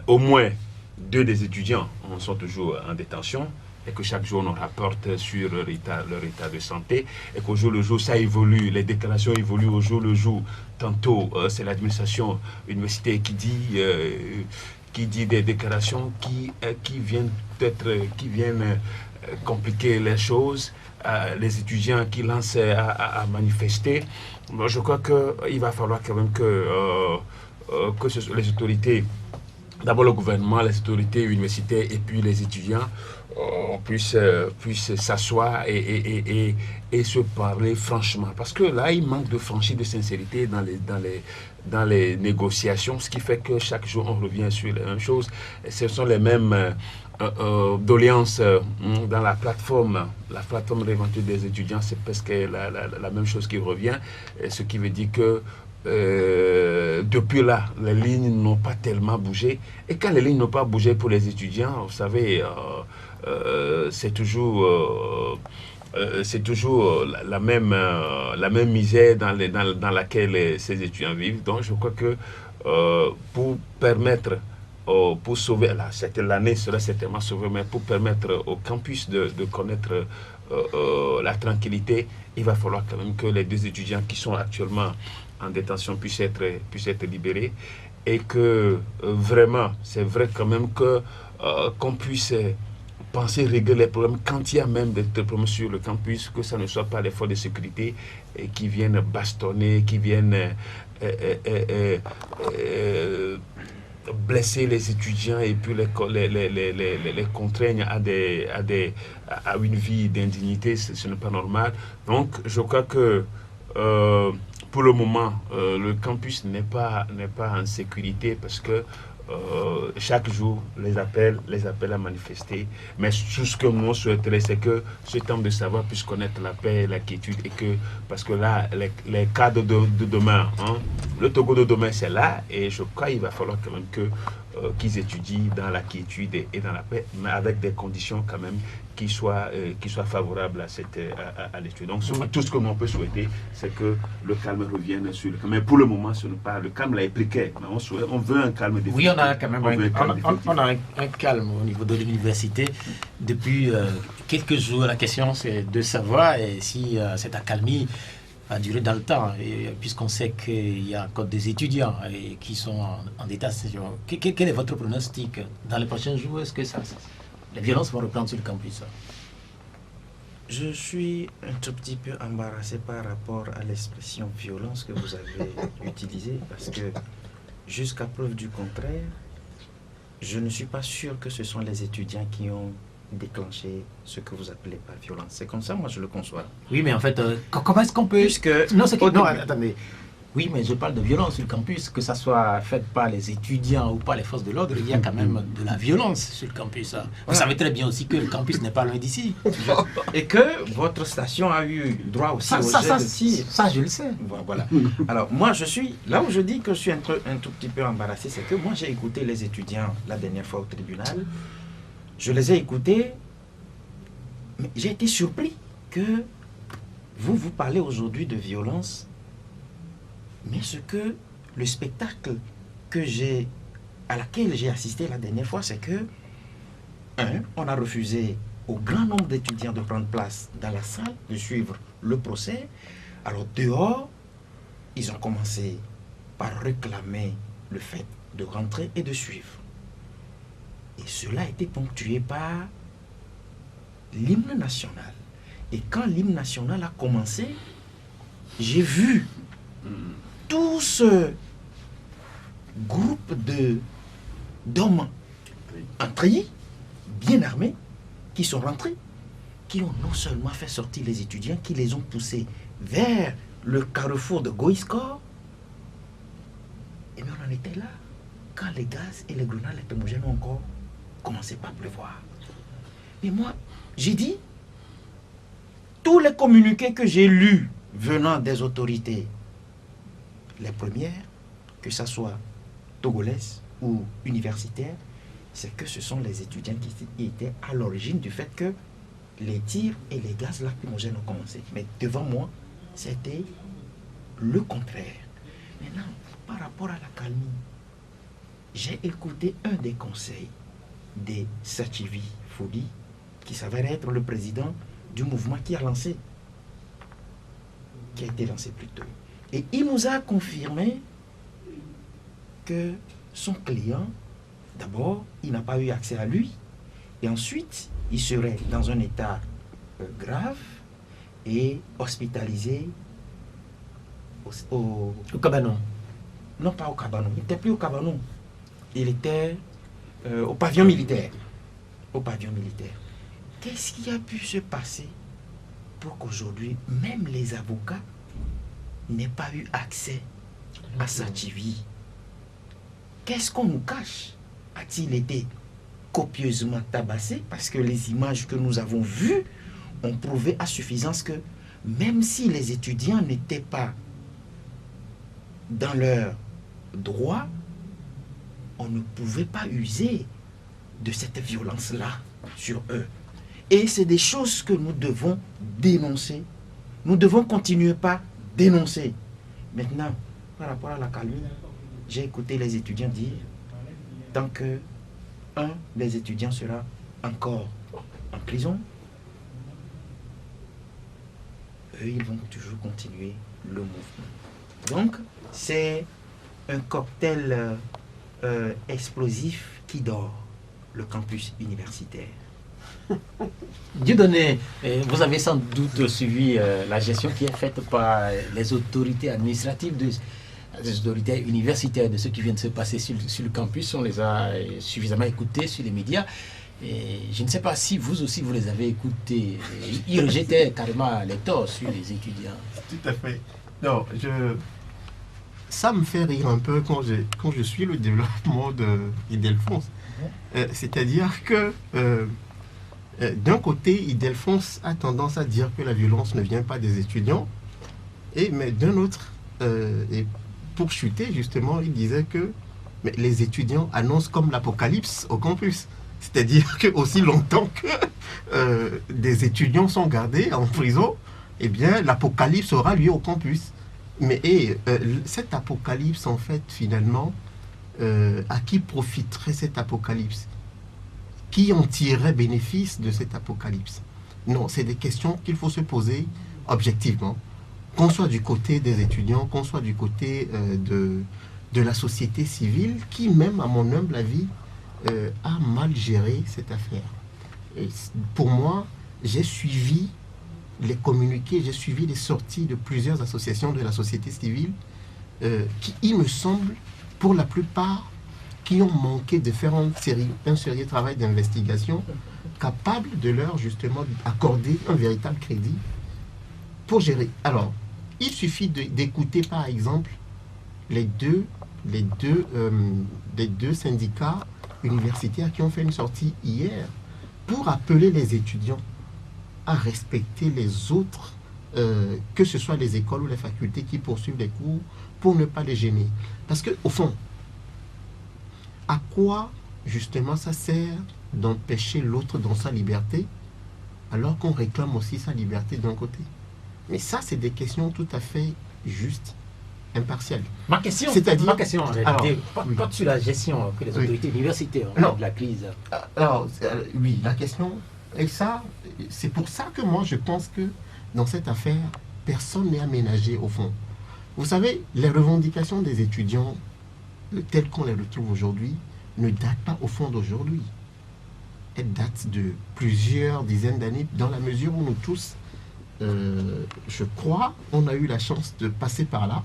au moins 2 des étudiants sont toujours en détention et que chaque jour on rapporte sur leur état de santé et qu'au jour le jour ça évolue, les déclarations évoluent au jour le jour. Tantôt c'est l'administration universitaire qui dit des déclarations qui viennent compliquer les choses. Les étudiants qui lancent à manifester. Moi, je crois qu'il va falloir quand même que les autorités, d'abord le gouvernement, les autorités universitaires et puis les étudiants puissent s'asseoir et se parler franchement. Parce que là, il manque de franchise, de sincérité dans les négociations, ce qui fait que chaque jour, on revient sur les mêmes choses. Et ce sont les mêmes doléances dans la plateforme rééventuelle des étudiants, c'est presque la même chose qui revient, ce qui veut dire que depuis là, les lignes n'ont pas tellement bougé. Et quand les lignes n'ont pas bougé pour les étudiants, vous savez, c'est toujours la même misère dans laquelle ces étudiants vivent. Donc je crois que pour permettre pour sauver, là, l'année sera certainement sauvée, mais pour permettre au campus de connaître la tranquillité, il va falloir quand même que les 2 étudiants qui sont actuellement en détention puissent être libérés et que vraiment, c'est vrai quand même que qu'on puisse penser régler les problèmes quand il y a même des problèmes sur le campus, que ça ne soit pas les forces de sécurité qui viennent bastonner, qui viennent blesser les étudiants et puis les contraignent à une vie d'indignité. Ce n'est pas normal. Donc je crois que pour le moment le campus n'est pas en sécurité parce que chaque jour les appels à manifester, mais tout ce que moi souhaiterais, c'est que ce temps de savoir puisse connaître la paix et la quiétude, et que, parce que là, les cadres de demain, le Togo de demain, c'est là, et je crois qu'il va falloir quand même qu'ils étudient dans la quiétude et dans la paix, mais avec des conditions quand même qui soient favorables à l'étude. Donc tout ce que l'on peut souhaiter, c'est que le calme revienne sur le calme. Mais pour le moment, ce n'est pas le calme là est précaire. On veut un calme définitif. Oui, on a quand même un calme au niveau de l'université. Depuis quelques jours, la question c'est de savoir si cette accalmie va durer dans le temps, puisqu'on sait qu'il y a encore des étudiants qui sont en état. Quel est votre pronostic dans les prochains jours? Est-ce que les violences vont reprendre sur le campus? Je suis un tout petit peu embarrassé par rapport à l'expression violence que vous avez utilisée, parce que jusqu'à preuve du contraire, je ne suis pas sûr que ce sont les étudiants qui ont déclenché ce que vous appelez par violence. C'est comme ça, moi je le conçois. Oui, mais en fait, comment est-ce qu'on peut... Non, attendez. Oui, mais je parle de violence sur le campus, que ça soit fait par les étudiants ou par les forces de l'ordre, il y a quand même de la violence sur le campus. Vous savez très bien aussi que le campus n'est pas loin d'ici. Et que votre station a eu droit aussi au jet de tir. Ça, je le sais. Voilà. Alors, moi, là où je dis que je suis un tout petit peu embarrassé, c'est que moi, j'ai écouté les étudiants la dernière fois au tribunal. Je les ai écoutés, mais j'ai été surpris que vous parlez aujourd'hui de violence. Mais ce que le spectacle à laquelle j'ai assisté la dernière fois, c'est que, on a refusé au grand nombre d'étudiants de prendre place dans la salle, de suivre le procès. Alors dehors, ils ont commencé par réclamer le fait de rentrer et de suivre. Et cela a été ponctué par l'hymne national. Et quand l'hymne national a commencé, j'ai vu tout ce groupe d'hommes en treillis, bien armés, qui sont rentrés, qui ont non seulement fait sortir les étudiants, qui les ont poussés vers le carrefour de Goïskor, et bien on en était là quand les gaz et les grenades lacrymogènes ont encore commencé par pleuvoir. Mais moi, j'ai dit, tous les communiqués que j'ai lus venant des autorités, les premières, que ce soit togolaises ou universitaires, c'est que ce sont les étudiants qui étaient à l'origine du fait que les tirs et les gaz lacrymogènes ont commencé. Mais devant moi, c'était le contraire. Maintenant, par rapport à la calmie, j'ai écouté un des conseils de Sachivi Fodi, qui s'avère être le président du mouvement qui a été lancé plus tôt. Et il nous a confirmé que son client, d'abord, il n'a pas eu accès à lui, et ensuite, il serait dans un état grave et hospitalisé au Cabanon. Non, pas au cabanon. Il n'était plus au cabanon. Il était au pavillon militaire. Au pavillon militaire. Qu'est-ce qui a pu se passer pour qu'aujourd'hui, même les avocats n'aient pas eu accès à Sachivi? Qu'est-ce qu'on nous cache? A-t-il été copieusement tabassé? Parce que les images que nous avons vues ont prouvé à suffisance que même si les étudiants n'étaient pas dans leurs droits, on ne pouvait pas user de cette violence-là sur eux. Et c'est des choses que nous devons dénoncer. Nous devons continuer par dénoncer. Maintenant, par rapport à la calmie, j'ai écouté les étudiants dire, tant que un des étudiants sera encore en prison, eux, ils vont toujours continuer le mouvement. Donc, c'est un cocktail explosif qui dort le campus universitaire. Dieudonné, vous avez sans doute suivi la gestion qui est faite par les autorités administratives, les autorités universitaires de ce qui vient de se passer sur le campus. On les a suffisamment écoutés sur les médias. Et je ne sais pas si vous aussi vous les avez écoutés. Ils rejetaient carrément les torts sur les étudiants. Tout à fait. Non, ça me fait rire un peu quand je suis le développement d'Ildefonse. C'est-à-dire que d'un côté, Ildefonse a tendance à dire que la violence ne vient pas des étudiants, mais d'un autre, et pour chuter justement, il disait que les étudiants annoncent comme l'apocalypse au campus. C'est-à-dire que aussi longtemps que des étudiants sont gardés en prison, eh bien l'apocalypse aura lieu au campus. Mais cet apocalypse, en fait, finalement, à qui profiterait cet apocalypse? Qui en tirerait bénéfice de cet apocalypse? Non, c'est des questions qu'il faut se poser objectivement. Qu'on soit du côté des étudiants, qu'on soit du côté de la société civile, qui même, à mon humble avis, a mal géré cette affaire. Et pour moi, j'ai suivi les communiqués, j'ai suivi les sorties de plusieurs associations de la société civile qui, il me semble, pour la plupart, qui ont manqué de faire un sérieux travail d'investigation capable de leur, justement, accorder un véritable crédit pour gérer. Alors, il suffit d'écouter, par exemple, les deux syndicats universitaires qui ont fait une sortie hier pour appeler les étudiants à respecter les autres, que ce soit les écoles ou les facultés qui poursuivent les cours, pour ne pas les gêner. Parce que, au fond, à quoi, justement, ça sert d'empêcher l'autre dans sa liberté, alors qu'on réclame aussi sa liberté d'un côté? Mais ça, c'est des questions tout à fait justes, impartiales. Ma question, en réalité, porte sur la gestion que les autorités universitaires ont de la crise. Alors, oui, la question, et ça, c'est pour ça que moi, je pense que dans cette affaire, personne n'est aménagé au fond. Vous savez, les revendications des étudiants, telles qu'on les retrouve aujourd'hui, ne datent pas au fond d'aujourd'hui. Elles datent de plusieurs dizaines d'années, dans la mesure où nous tous, je crois, on a eu la chance de passer par là.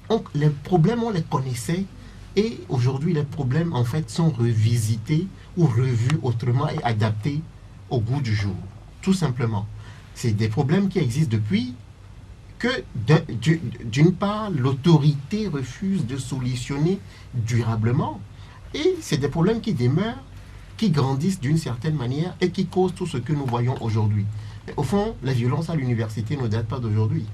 Donc, les problèmes, on les connaissait, et aujourd'hui, les problèmes, en fait, sont revisités ou revus autrement et adaptés au goût du jour, tout simplement. C'est des problèmes qui existent depuis que, d'une part, l'autorité refuse de solutionner durablement, et c'est des problèmes qui demeurent, qui grandissent d'une certaine manière et qui causent tout ce que nous voyons aujourd'hui. Au fond, la violence à l'université ne date pas d'aujourd'hui.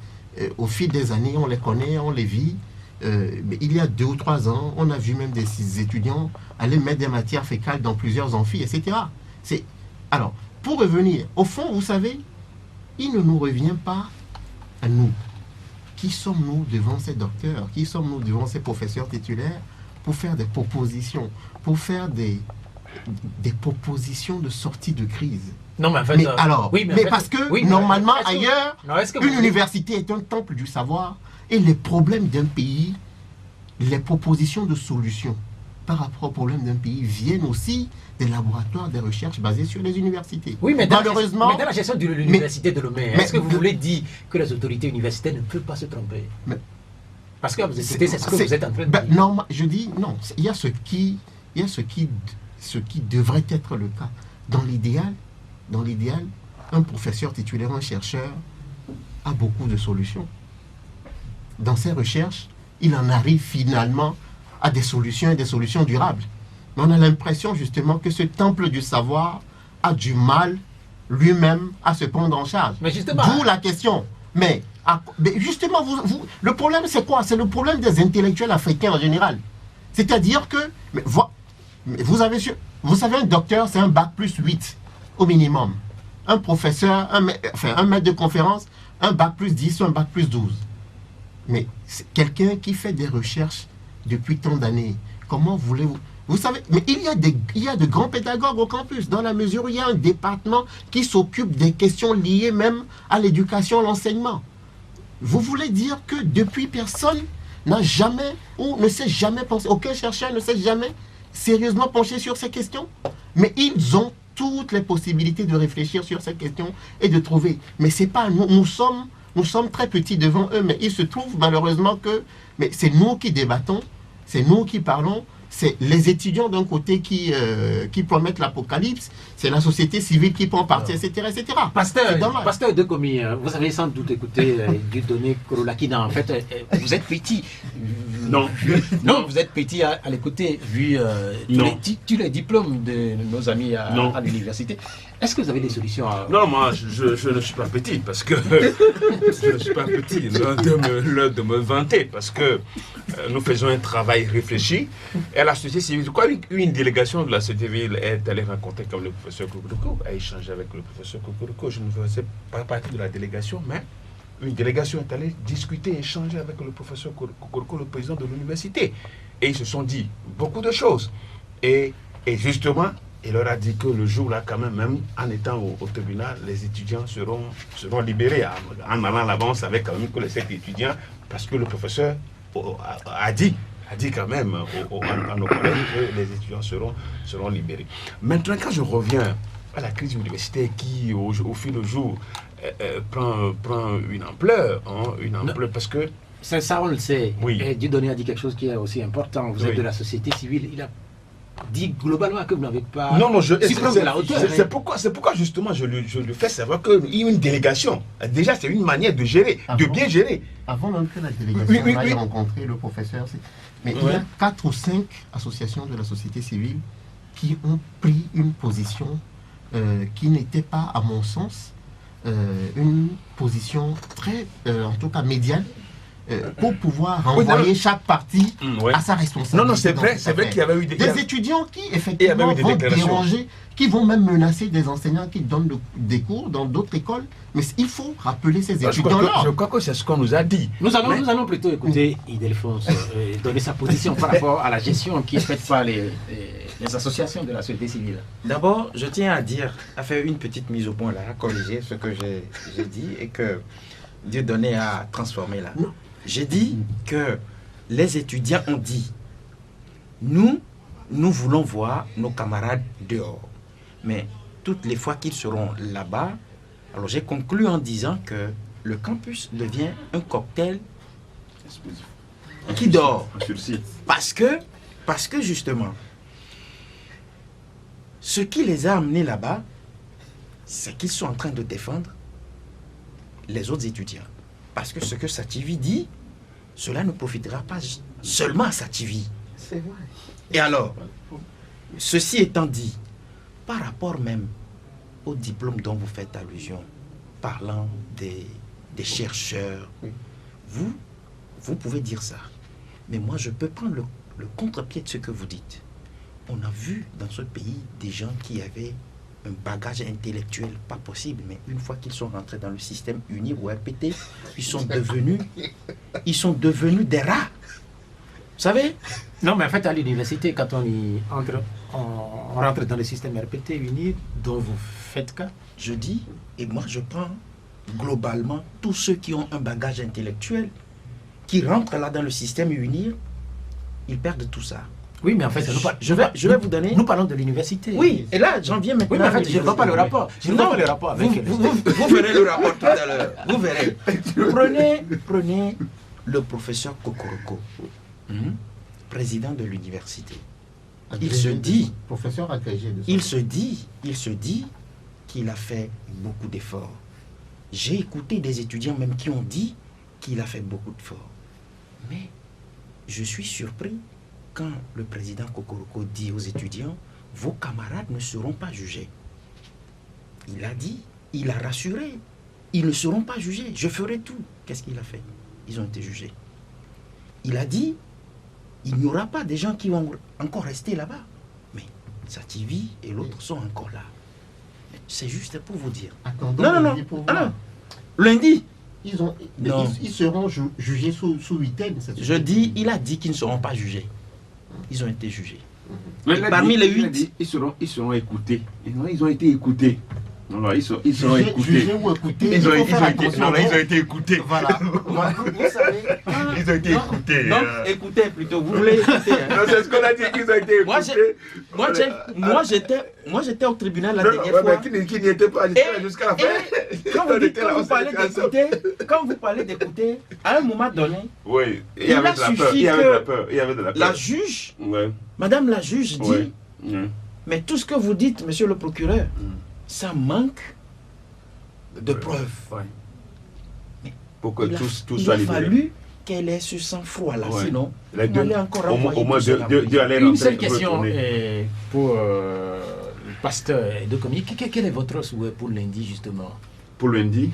Au fil des années, on les connaît, on les vit. Mais il y a 2 ou 3 ans, on a vu même des étudiants aller mettre des matières fécales dans plusieurs amphis, etc. Alors, pour revenir, au fond, vous savez, il ne nous revient pas à nous. Qui sommes-nous devant ces docteurs? Qui sommes-nous devant ces professeurs titulaires pour faire des propositions, pour faire des propositions de sortie de crise? Non, mais en fait, Mais alors, oui, mais en mais fait, parce que oui, mais normalement est-ce que- ailleurs, non, est-ce que une vous- université est un temple du savoir et les problèmes d'un pays, les propositions de solutions par rapport aux problèmes d'un pays viennent aussi des laboratoires de recherche basés sur les universités. Oui, mais dans malheureusement, mais dans la gestion de l'université de Lomé, mais- est-ce que vous voulez dire que les autorités universitaires ne peuvent pas se tromper? Mais- Parce que vous écoutez, c'est ce que vous êtes en train de ben, dire. non, je dis non. Il y a ce qui devrait être le cas. Dans l'idéal, un professeur titulaire, un chercheur a beaucoup de solutions. Dans ses recherches, il en arrive finalement à des solutions et des solutions durables. Mais on a l'impression justement que ce temple du savoir a du mal lui-même à se prendre en charge. Mais justement, D'où la question. Mais justement, le problème c'est quoi? C'est le problème des intellectuels africains en général. C'est-à-dire que, vous savez, un docteur, c'est un bac plus 8 au minimum. Un professeur, un maître de conférence, un bac plus 10 ou un bac plus 12. Mais c'est quelqu'un qui fait des recherches depuis tant d'années, comment voulez-vous... Vous savez, mais il y a de grands pédagogues au campus, dans la mesure où il y a un département qui s'occupe des questions liées même à l'éducation, à l'enseignement. Vous voulez dire que depuis, personne n'a jamais ou ne s'est jamais pensé, aucun chercheur ne s'est jamais sérieusement penché sur ces questions? Mais ils ont toutes les possibilités de réfléchir sur ces questions et de trouver. Mais c'est pas nous, nous sommes très petits devant eux, mais il se trouve malheureusement que c'est nous qui débattons, c'est nous qui parlons, c'est les étudiants d'un côté qui promettent l'apocalypse, c'est la société civile qui prend parti, etc. etc. Pasteur de Komi, vous avez sans doute écouté Dieudonné Korolakina. En fait, vous êtes petit. Non. Non, vous êtes petit à l'écouter, vu tous les diplômes de nos amis à l'université. Est-ce que vous avez des solutions à... Non, moi, je ne suis pas petit, parce que je ne suis pas petit, l'heure de me vanter, parce que nous faisons un travail réfléchi, et la société civile, quoi, une délégation de la société civile est allée rencontrer comme le professeur Kokoroko, a échangé avec le professeur Kokoroko. Je ne faisais pas partie de la délégation, mais une délégation est allée discuter, échanger avec le professeur Kokoroko, le président de l'université, et ils se sont dit beaucoup de choses, et justement, il leur a dit que le jour-là, quand même en étant au tribunal, les étudiants seront libérés. En allant là-bas, on savait quand même que les 7 étudiants, parce que le professeur a dit quand même à nos collègues que les étudiants seront libérés. Maintenant, quand je reviens à la crise universitaire qui, au fil du jour, prend une ampleur, parce que... Ça, on le sait. Oui. Et Dieudonné a dit quelque chose qui est aussi important. Vous êtes de la société civile. Il a dit globalement que vous n'avez pas... Non, c'est pourquoi justement je lui fais savoir qu'il y a une délégation. Déjà, c'est une manière de gérer, de bien gérer. Avant même que la délégation aille rencontrer le professeur, mais il y a 4 ou 5 associations de la société civile qui ont pris une position qui n'était pas, à mon sens, une position très, en tout cas médiane, pour pouvoir renvoyer chaque partie à sa responsabilité. Non, c'est vrai qu'il y avait eu des étudiants qui, effectivement, vont déranger, qui vont même menacer des enseignants qui donnent des cours dans d'autres écoles. Mais il faut rappeler ces étudiants-là. Je crois que c'est ce qu'on nous a dit. Nous allons plutôt écouter Ildefonse donner sa position par rapport à la gestion qui est faite par les associations de la société civile. D'abord, je tiens à faire une petite mise au point là, à corriger ce que j'ai dit et que Dieudonné a transformé là. J'ai dit que les étudiants ont dit, nous voulons voir nos camarades dehors. Mais toutes les fois qu'ils seront là-bas, alors j'ai conclu en disant que le campus devient un cocktail qui dort. Parce que justement, ce qui les a amenés là-bas, c'est qu'ils sont en train de défendre les autres étudiants. Parce que ce que Sativi dit, cela ne profitera pas seulement à Sativi. C'est vrai. Et alors, ceci étant dit, par rapport même au diplôme dont vous faites allusion, parlant des chercheurs, vous pouvez dire ça. Mais moi, je peux prendre le contre-pied de ce que vous dites. On a vu dans ce pays des gens qui avaient un bagage intellectuel, pas possible. Mais une fois qu'ils sont rentrés dans le système uni ou RPT, ils sont devenus des rats. Vous savez? Non, mais en fait, à l'université, quand on rentre dans le système RPT uni, dont vous faites cas. Je dis, et moi je prends globalement tous ceux qui ont un bagage intellectuel, qui rentrent là dans le système uni, ils perdent tout ça. Oui, mais en fait, je vais vous donner... Nous parlons de l'université. Oui, et là, j'en viens maintenant. Oui, mais en fait, je ne vois pas le rapport. Je ne vois pas le rapport avec... Vous verrez le rapport tout à l'heure. Vous verrez. Prenez le professeur Kokoroko, président de l'université. Il se dit... Professeur agrégé de Il se dit qu'il a fait beaucoup d'efforts. J'ai écouté des étudiants même qui ont dit qu'il a fait beaucoup d'efforts. Mais je suis surpris quand le président Kokoroko dit aux étudiants, vos camarades ne seront pas jugés. Il a dit, il a rassuré, ils ne seront pas jugés, je ferai tout. Qu'est-ce qu'il a fait? Ils ont été jugés. Il a dit, il n'y aura pas des gens qui vont encore rester là-bas. Mais Sativi et l'autre sont encore là. C'est juste pour vous dire. Attendons non. Lundi. Ils seront jugés sous huitaine. Je dis, il a dit qu'ils ne seront pas jugés. Ils ont été jugés. Parmi les 8, ils seront écoutés. Ils ont été écoutés. Non, ils seront écoutés. Jugés ou écoutés. Ils ont été écoutés. Voilà. Vous savez. Ils ont été écoutés. Non, écoutez plutôt. Vous voulez écouter. Non, c'est ce qu'on a dit qu'ils ont été écoutés. Moi, j'étais au tribunal la dernière fois. Qui n'y était pas jusqu'à la fin. Quand vous parlez d'écouter, à un moment donné, oui, il y avait de la peur. La juge, madame la juge dit, mais tout ce que vous dites, monsieur le procureur, ça manque de preuves. Mais pour que tout soit libéré. Il a fallu qu'elle ait ce sang-froid-là, sinon on allait encore au moins une seule question pour le pasteur de Komi. Quel est votre souhait pour lundi, justement? Pour lundi,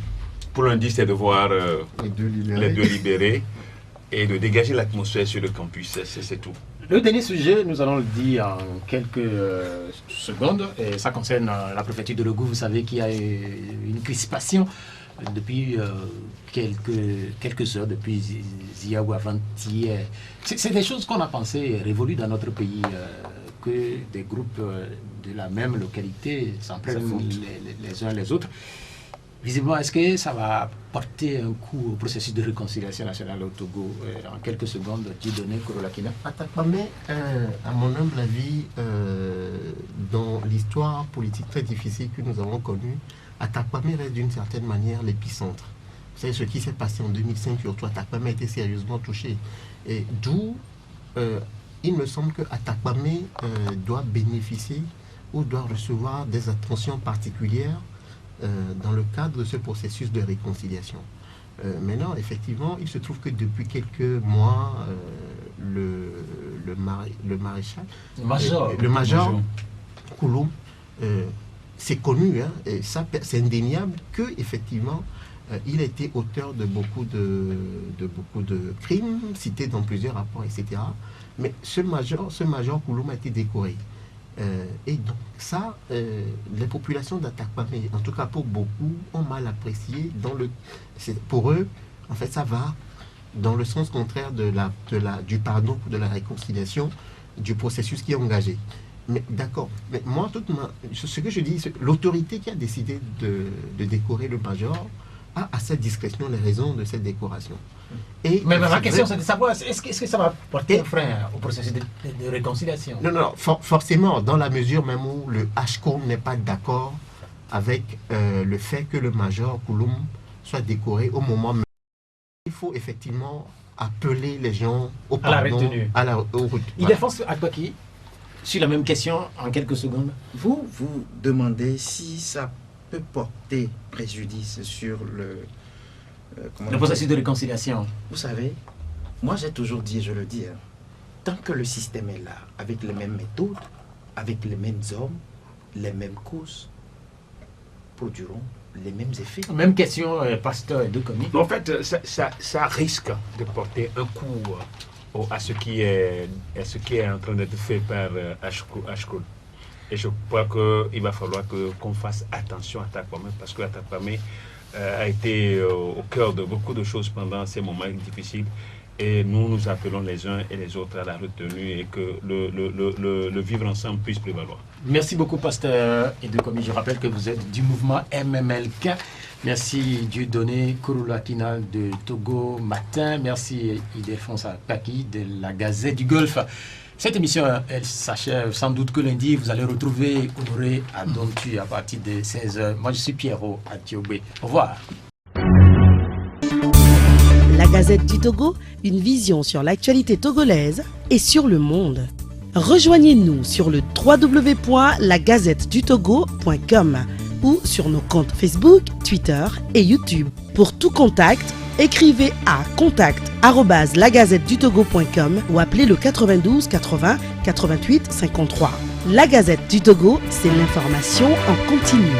c'est de voir les deux libérés et de dégager l'atmosphère sur le campus. C'est tout. Le dernier sujet, nous allons le dire en quelques secondes, et ça concerne la préfecture de Logou. Vous savez qu'il y a une crispation depuis quelques heures, depuis hier ou avant-hier. C'est des choses qu'on a pensé révolues dans notre pays, que des groupes de la même localité s'en prennent les uns les autres. Visiblement, est-ce que ça va porter un coup au processus de réconciliation nationale au Togo? En quelques secondes, Dieudonné Korolakina. Atakpame, à mon humble avis, dans l'histoire politique très difficile que nous avons connue, Atakpame reste d'une certaine manière l'épicentre. Vous savez, ce qui s'est passé en 2005, surtout Atakpame a été sérieusement touché. Et d'où, il me semble que Atakpame doit bénéficier ou doit recevoir des attentions particulières dans le cadre de ce processus de réconciliation. Maintenant, effectivement, il se trouve que depuis quelques mois, le major Kouloum, c'est connu, hein, et ça, c'est indéniable que effectivement, il a été auteur de beaucoup de crimes cités dans plusieurs rapports, etc. Mais ce major Kouloum a été décoré. Et donc ça, les populations d'Atakpame, en tout cas pour beaucoup, ont mal apprécié. Pour eux, en fait, ça va dans le sens contraire du pardon, de la réconciliation, du processus qui est engagé. Mais d'accord, mais moi, ce que je dis, l'autorité qui a décidé de décorer le major a à sa discrétion les raisons de cette décoration. Mais ma question, c'est de savoir, est-ce que ça va porter un frein au processus de réconciliation? Non, forcément, dans la mesure même où le HCOM n'est pas d'accord avec le fait que le major Kouloum soit décoré au moment même. Il faut effectivement appeler les gens au pardon, à la retenue. Il défonce Akbaki sur la même question en quelques secondes. Vous demandez si ça peut porter préjudice sur le processus de réconciliation. Vous savez, moi j'ai toujours dit, et je le dis, hein, tant que le système est là, avec les mêmes méthodes, avec les mêmes hommes, les mêmes causes, produiront les mêmes effets. Même question, pasteur de Komi. En fait, ça risque de porter un coup à ce qui est en train d'être fait par Ashkol. Et je crois qu'il va falloir qu'on fasse attention à Takwame, parce que Takwame a été au cœur de beaucoup de choses pendant ces moments difficiles. Et nous appelons les uns et les autres à la retenue et que le vivre ensemble puisse prévaloir. Merci beaucoup, pasteur Edekomi. Je rappelle que vous êtes du mouvement MMLK. Merci Dieudonné Kouroulakina de Togo Matin. Merci Ildefonse Paki de la Gazette du Golfe. Cette émission, elle s'achève sans doute que lundi. Vous allez retrouver Honoré à Dontu à partir de 16h. Moi, je suis Pierrot à Diobé. Au revoir. La Gazette du Togo, une vision sur l'actualité togolaise et sur le monde. Rejoignez-nous sur le www.lagazettedutogo.com ou sur nos comptes Facebook, Twitter et YouTube. Pour tout contact, écrivez à contact@lagazettedutogo.com ou appelez le 92 80 88 53. La Gazette du Togo, c'est l'information en continu.